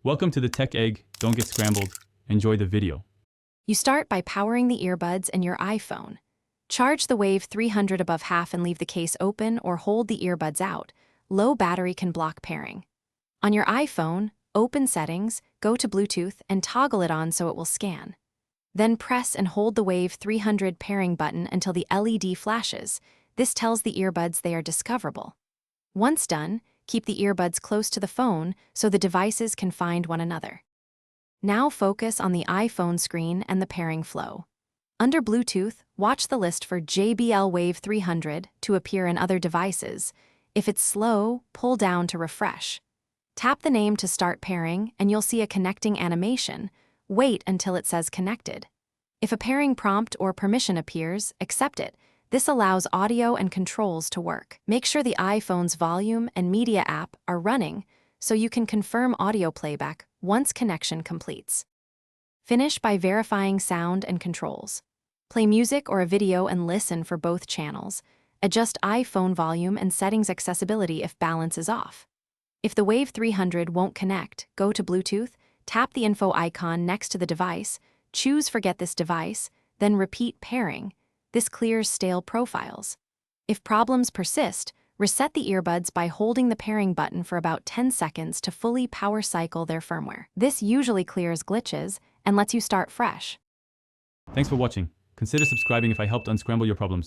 Welcome to the Tech Egg. Don't get scrambled. Enjoy the video. You start by powering the earbuds in your iPhone. Charge the Wave 300 above half and leave the case open or hold the earbuds out. Low battery can block pairing. On your iPhone, open Settings, go to Bluetooth and toggle it on so it will scan. Then press and hold the Wave 300 pairing button until the LED flashes. This tells the earbuds they are discoverable. Once done, keep the earbuds close to the phone so the devices can find one another. Now focus on the iPhone screen and the pairing flow. Under Bluetooth, watch the list for JBL Wave 300 to appear in other devices. If it's slow, pull down to refresh. Tap the name to start pairing and you'll see a connecting animation. Wait until it says connected. If a pairing prompt or permission appears, accept it. This allows audio and controls to work. Make sure the iPhone's volume and media app are running so you can confirm audio playback once connection completes. Finish by verifying sound and controls. Play music or a video and listen for both channels. Adjust iPhone volume and settings accessibility if balance is off. If the Wave 300 won't connect, go to Bluetooth, tap the info icon next to the device, choose Forget this device, then repeat pairing. This clears stale profiles. If problems persist, reset the earbuds by holding the pairing button for about 10 seconds to fully power cycle their firmware. This usually clears glitches and lets you start fresh. Thanks for watching. Consider subscribing if I helped unscramble your problems.